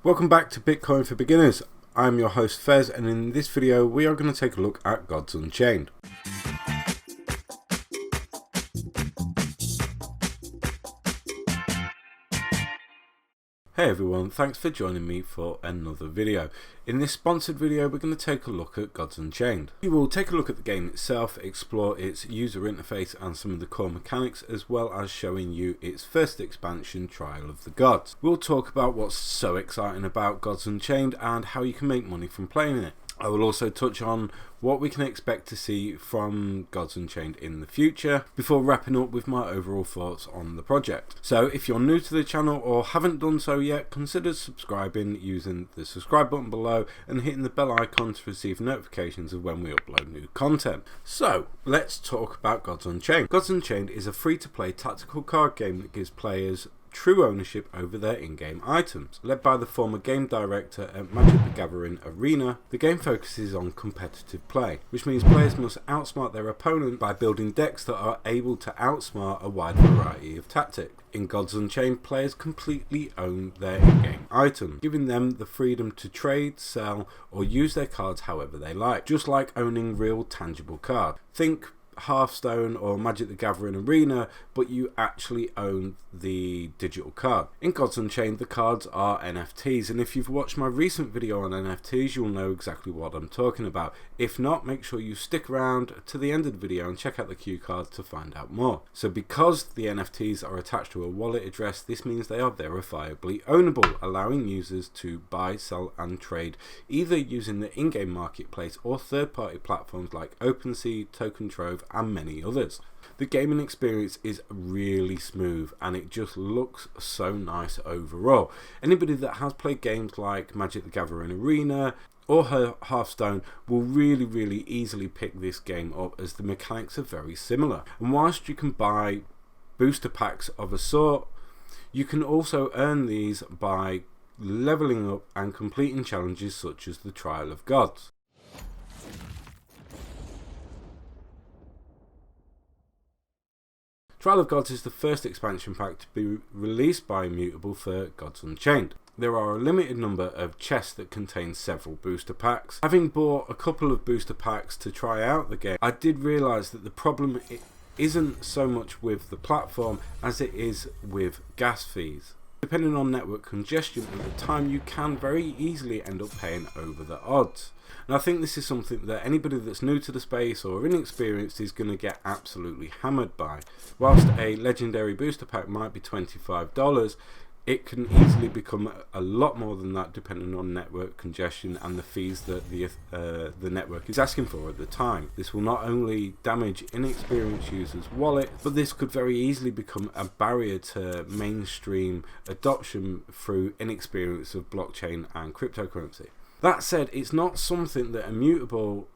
Welcome back to Bitcoin for Beginners. I'm your host Fez, and in this video we are going to take a look at Gods Unchained. Hey everyone, thanks for joining me for another video. In this sponsored video we're going to take a look at Gods Unchained. We will take a look at the game itself, explore its user interface and some of the core mechanics, as well as showing you its first expansion, Trial of the Gods. We'll talk about what's so exciting about Gods Unchained and how you can make money from playing it. I will also touch on what we can expect to see from Gods Unchained in the future, before wrapping up with my overall thoughts on the project. So if you're new to the channel or haven't done so yet, consider subscribing using the subscribe button below and hitting the bell icon to receive notifications of when we upload new content. So let's talk about Gods Unchained. Gods Unchained is a free-to-play tactical card game that gives players true ownership over their in-game items. Led by the former game director at Magic the Gathering Arena, the game focuses on competitive play, which means players must outsmart their opponent by building decks that are able to outsmart a wide variety of tactics. In Gods Unchained, players completely own their in-game items, giving them the freedom to trade, sell, or use their cards however they like, just like owning real tangible cards. Think Hearthstone or Magic the Gathering Arena, but you actually own the digital card. In Gods Unchained, the cards are NFTs, and if you've watched my recent video on NFTs, you'll know exactly what I'm talking about. If not, make sure you stick around to the end of the video and check out the cue card to find out more. So because the NFTs are attached to a wallet address, this means they are verifiably ownable, allowing users to buy, sell and trade either using the in-game marketplace or third-party platforms like OpenSea, Token Trove and many others. The gaming experience is really smooth and it just looks so nice overall. Anybody that has played games like Magic the Gathering Arena or Hearthstone will really easily pick this game up, as the mechanics are very similar. And whilst you can buy booster packs of a sort, you can also earn these by leveling up and completing challenges such as the Trial of Gods. Trial of Gods is the first expansion pack to be released by Immutable for Gods Unchained. There are a limited number of chests that contain several booster packs. Having bought a couple of booster packs to try out the game, I did realise that the problem isn't so much with the platform as it is with gas fees. Depending on network congestion at the time, you can very easily end up paying over the odds. And I think this is something that anybody that's new to the space or inexperienced is going to get absolutely hammered by. Whilst a legendary booster pack might be $25, it can easily become a lot more than that depending on network congestion and the fees that the network is asking for at the time. This will not only damage inexperienced users' wallets, but this could very easily become a barrier to mainstream adoption through inexperience of blockchain and cryptocurrency. That said, it's not something that Immutable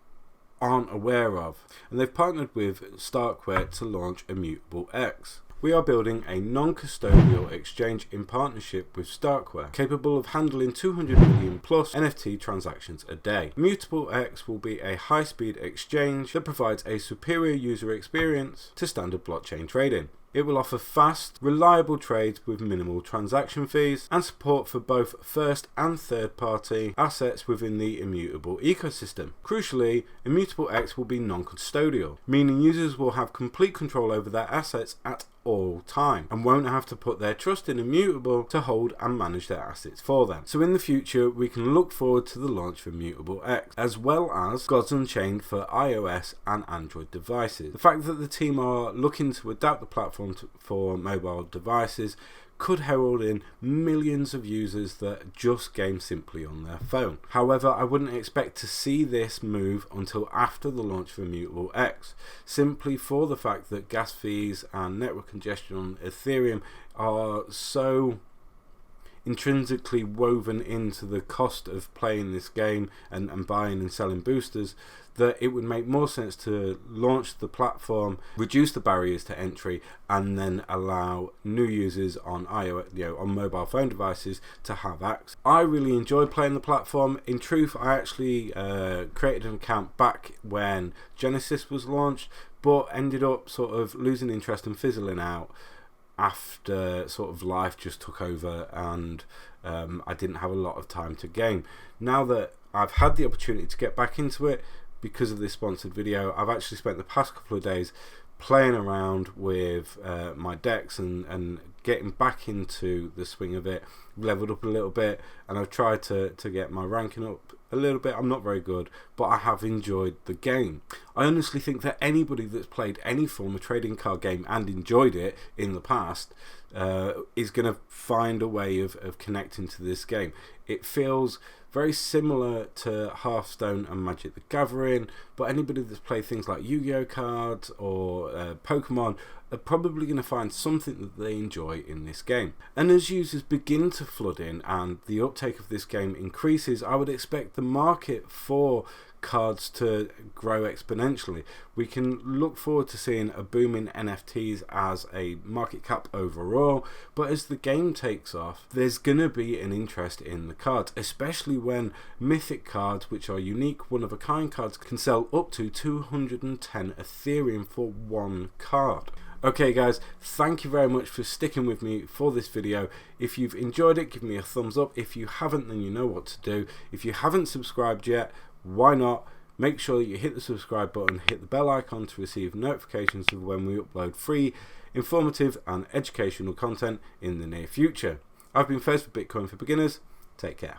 aren't aware of, and they've partnered with Starkware to launch Immutable X. We are building a non-custodial exchange in partnership with Starkware, capable of handling 200 million plus NFT transactions a day. Immutable X will be a high-speed exchange that provides a superior user experience to standard blockchain trading. It will offer fast, reliable trades with minimal transaction fees and support for both first and third party assets within the Immutable ecosystem. Crucially, Immutable X will be non-custodial, meaning users will have complete control over their assets at all time and won't have to put their trust in Immutable to hold and manage their assets for them. So in the future we can look forward to the launch of Immutable X, as well as Gods Unchained for iOS and Android devices. The fact that the team are looking to adapt the platform for mobile devices could herald in millions of users that just game simply on their phone. However, I wouldn't expect to see this move until after the launch of Immutable X, simply for the fact that gas fees and network congestion on Ethereum are so intrinsically woven into the cost of playing this game and buying and selling boosters, that it would make more sense to launch the platform, reduce the barriers to entry, and then allow new users on iOS, on mobile phone devices to have access. I really enjoy playing the platform. In truth, I actually created an account back when Genesis was launched, but ended up sort of losing interest and fizzling out after sort of life just took over and I didn't have a lot of time to game. Now that I've had the opportunity to get back into it because of this sponsored video, I've actually spent the past couple of days playing around with my decks and getting back into the swing of it. Leveled up a little bit, and I've tried to get my ranking up a little bit. I'm not very good, but I have enjoyed the game. I honestly think that anybody that's played any form of trading card game and enjoyed it in the past is going to find a way of connecting to this game. It feels very similar to Hearthstone and Magic the Gathering, but anybody that's played things like Yu-Gi-Oh cards or Pokemon are probably going to find something that they enjoy in this game. And as users begin to flood in and the uptake of this game increases, I would expect the market for cards to grow exponentially. We can look forward to seeing a boom in NFTs as a market cap overall, but as the game takes off, there's gonna be an interest in the cards, especially when mythic cards, which are unique one-of-a-kind cards, can sell up to 210 Ethereum for one card. Okay guys, thank you very much for sticking with me for this video. If you've enjoyed it, give me a thumbs up. If you haven't, then you know what to do. If you haven't subscribed yet, why not? Make sure that you hit the subscribe button, hit the bell icon to receive notifications of when we upload free, informative and educational content in the near future. I've been Fez for Bitcoin for Beginners. Take care.